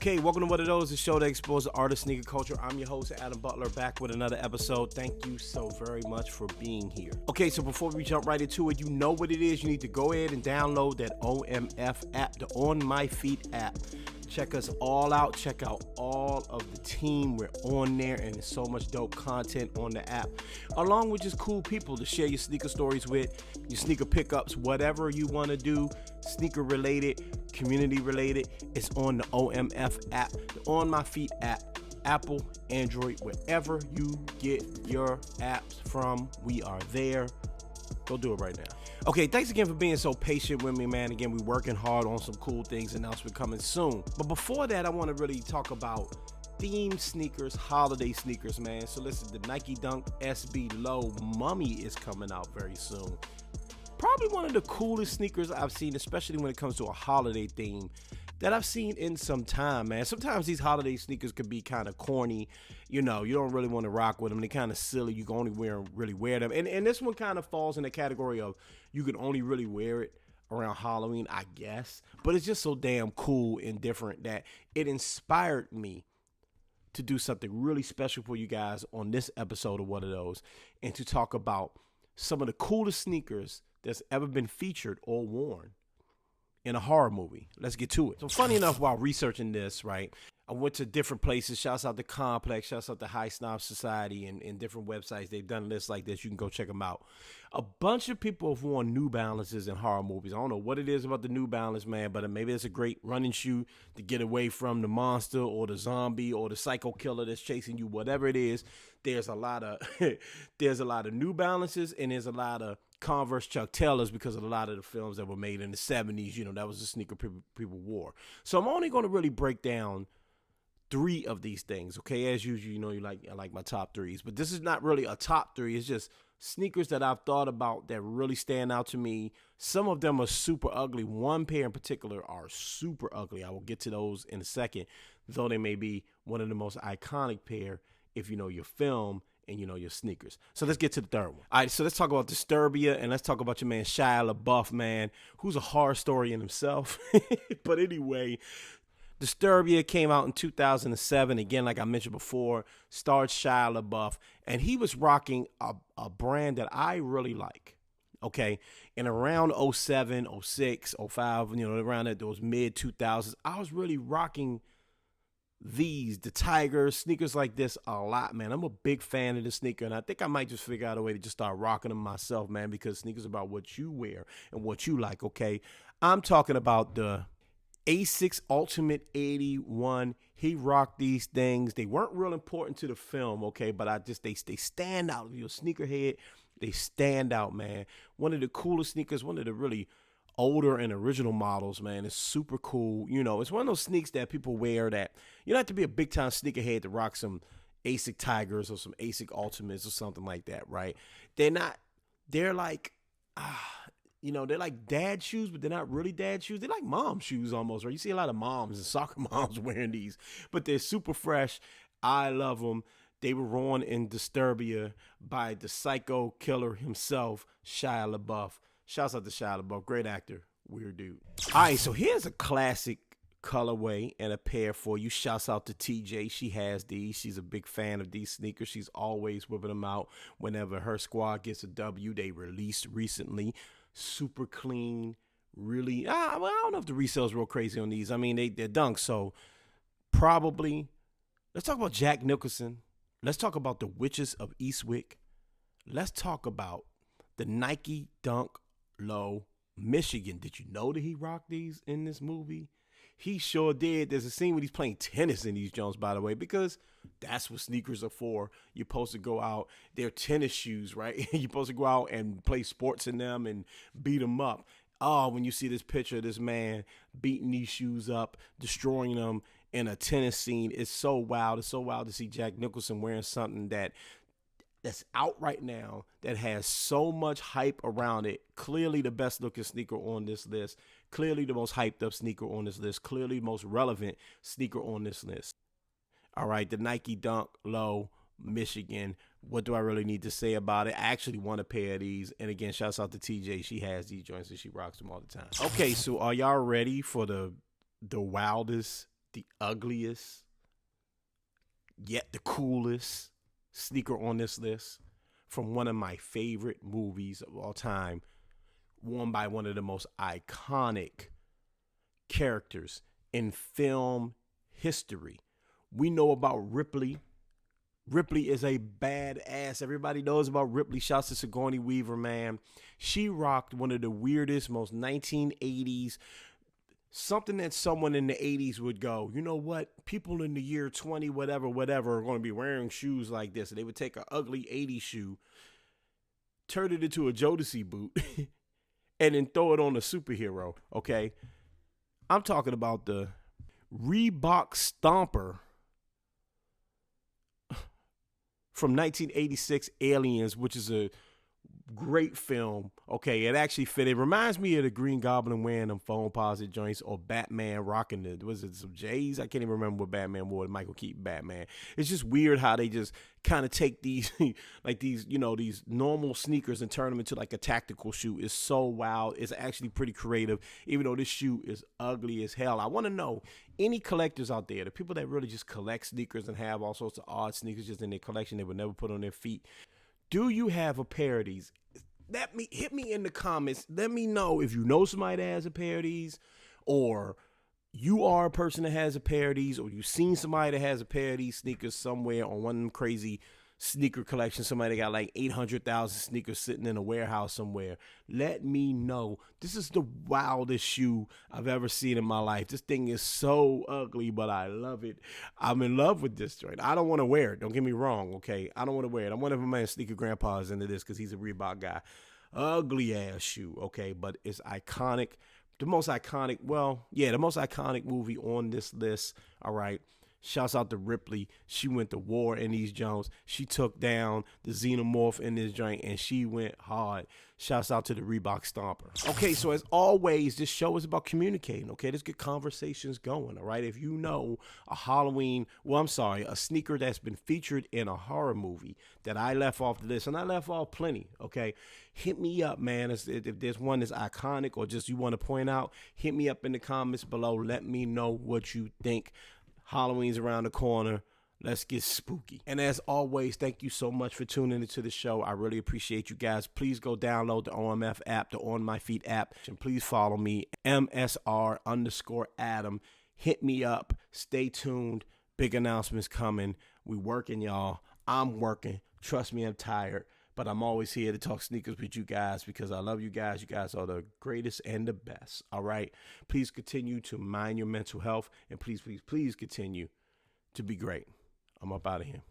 Okay, welcome to What It Those, the show that exposes artist sneaker culture. I'm your host, Adam Butler, back with another episode. Thank you so very much for being here. Okay, so before we jump right into it, you know what it is. You need to go ahead and download that OMF app, the On My Feet app. Check us all out. Check out all of the team. We're on there, and there's so much dope content on the app, along with just cool people to share your sneaker stories with, your sneaker pickups, whatever you want to do, sneaker related, community related. It's on the OMF app, the On My Feet app, Apple, Android, wherever you get your apps from. We are there. Go do it right now. Okay, thanks again for being so patient with me, man. Again, we're working hard on some cool things, announcement coming soon. But before that, I want to really talk about themed sneakers, holiday sneakers, man. So listen, the Nike Dunk SB Low Mummy is coming out very soon. Probably one of the coolest sneakers I've seen, especially when it comes to a holiday theme, that I've seen in some time, man. Sometimes these holiday sneakers could be kind of corny. You know, you don't really want to rock with them. They're kind of silly. You can only really wear them. And this one kind of falls in the category of you can only really wear it around Halloween, I guess. But it's just so damn cool and different that it inspired me to do something really special for you guys on this episode of What Are Those, and to talk about some of the coolest sneakers that's ever been featured or worn in a horror movie. Let's get to it. So funny enough, while researching this, right, I went to different places. Shouts out to Complex, shouts out to High Snob Society, and different websites. They've done lists like this. You can go check them out. A bunch of people have worn New Balances in horror movies. I don't know what it is about the New Balance, man, but maybe it's a great running shoe to get away from the monster or the zombie or the psycho killer that's chasing you. Whatever it is, there's a lot of New Balances, and there's a lot of Converse Chuck Taylors because of a lot of the films that were made in the 70s. You know, that was the sneaker people wore. So I'm only going to really break down 3 of these things, okay? As usual, you know, I like my top 3s, but this is not really a top 3. It's just sneakers that I've thought about that really stand out to me. Some of them are super ugly. One pair in particular are super ugly. I will get to those in a second, though they may be one of the most iconic pair if you know your film and you know your sneakers. So let's get to the third one. All right, so let's talk about Disturbia, and let's talk about your man Shia LaBeouf, man, who's a horror story in himself. But anyway, Disturbia came out in 2007. Again, like I mentioned before, starred Shia LaBeouf, and he was rocking a brand that I really like. Okay, and around 07, 06, 05, you know, around those mid 2000s, I was really rocking the Tigers, sneakers like this a lot, man. I'm a big fan of the sneaker, and I think I might just figure out a way to just start rocking them myself, man, because sneakers are about what you wear and what you like, okay? I'm talking about the Asics Ultimate 81. He rocked these things. They weren't real important to the film, okay, but they stand out. If you're a sneakerhead, they stand out, man. One of the coolest sneakers, one of the really older and original models, man. It's super cool. You know, it's one of those sneaks that people wear that you don't have to be a big time sneakerhead to rock some Asics Tigers or some Asics Ultimates or something like that, right? They're like, you know, they're like dad shoes, but they're not really dad shoes. They're like mom shoes almost, right? You see a lot of moms and soccer moms wearing these, but they're super fresh. I love them. They were worn in Disturbia by the psycho killer himself, Shia LaBeouf. Shouts out to Shia LaBeouf, great actor, weird dude. All right, so here's a classic colorway and a pair for you. Shouts out to TJ. She has these. She's a big fan of these sneakers. She's always whipping them out whenever her squad gets a W. They released recently. Super clean, really. I don't know if the resale's real crazy on these. I mean, they're dunks, so probably. Let's talk about Jack Nicholson. Let's talk about the Witches of Eastwick. Let's talk about the Nike Dunk Low Michigan. Did you know that he rocked these in this movie? He sure did. There's a scene where he's playing tennis in these Jones, by the way, because that's what sneakers are for. You're supposed to go out. They're tennis shoes, right? You're supposed to go out and play sports in them and beat them up. Oh, when you see this picture of this man beating these shoes up, destroying them in a tennis scene, it's so wild. It's so wild to see Jack Nicholson wearing something that's out right now that has so much hype around it. Clearly the best looking sneaker on this list. Clearly the most hyped up sneaker on this list. Clearly the most relevant sneaker on this list. All right, the Nike Dunk Low Michigan. What do I really need to say about it? I actually want a pair of these. And again, shouts out to TJ. She has these joints and she rocks them all the time. Okay, so are y'all ready for the wildest the ugliest, yet the coolest sneaker on this list from one of my favorite movies of all time, worn by one of the most iconic characters in film history. We know about Ripley. Ripley is a badass. Everybody knows about Ripley. Shouts to Sigourney Weaver, man. She rocked one of the weirdest, most 1980s, something that someone in the 80s would go, you know what? People in the year 20, whatever, are going to be wearing shoes like this. And they would take an ugly 80s shoe, turn it into a Jodeci boot, and then throw it on a superhero, okay? I'm talking about the Reebok Stomper from 1986, Aliens, which is a great film. Okay, it actually fit. It reminds me of the Green Goblin wearing them phone posit joints, or Batman rocking was it some J's? I can't even remember what Batman wore, the Michael Keaton Batman. It's just weird how they just kind of take these like these, you know, these normal sneakers and turn them into like a tactical shoe. It's so wild. It's actually pretty creative, even though this shoe is ugly as hell. I want to know, any collectors out there, the people that really just collect sneakers and have all sorts of odd sneakers just in their collection they would never put on their feet. Do you have a pair of these? Hit me in the comments. Let me know if you know somebody that has a pair of these, or you are a person that has a pair of these, or you've seen somebody that has a pair of these sneakers somewhere on one of them crazy sneaker collections. Somebody got like 800,000 sneakers sitting in a warehouse somewhere. Let me know. This is the wildest shoe I've ever seen in my life. This thing is so ugly, but I love it. I'm in love with this joint. I don't want to wear it. Don't get me wrong, okay? I don't want to wear it. I'm one of my sneaker grandpas into this because he's a Reebok guy. Ugly ass shoe, okay? But it's iconic. The most iconic, the most iconic movie on this list, all right? Shouts out to Ripley. She went to war in these Jones. She took down the Xenomorph in this joint, and she went hard. Shouts out to the Reebok Stomper. Okay, so as always, this show is about communicating, okay? Let's get conversations going, all right? If you know a sneaker that's been featured in a horror movie that I left off the list, and I left off plenty, okay? Hit me up, man. If there's one that's iconic or just you want to point out, hit me up in the comments below. Let me know what you think. Halloween's around the corner. Let's get spooky. And as always, thank you so much for tuning into the show. I really appreciate you guys. Please go download the OMF app, the On My Feet app. And please follow me, MSR_Adam. Hit me up. Stay tuned. Big announcements coming. We working, y'all. I'm working. Trust me, I'm tired. But I'm always here to talk sneakers with you guys because I love you guys. You guys are the greatest and the best. All right. Please continue to mind your mental health. And please, please, please continue to be great. I'm up out of here.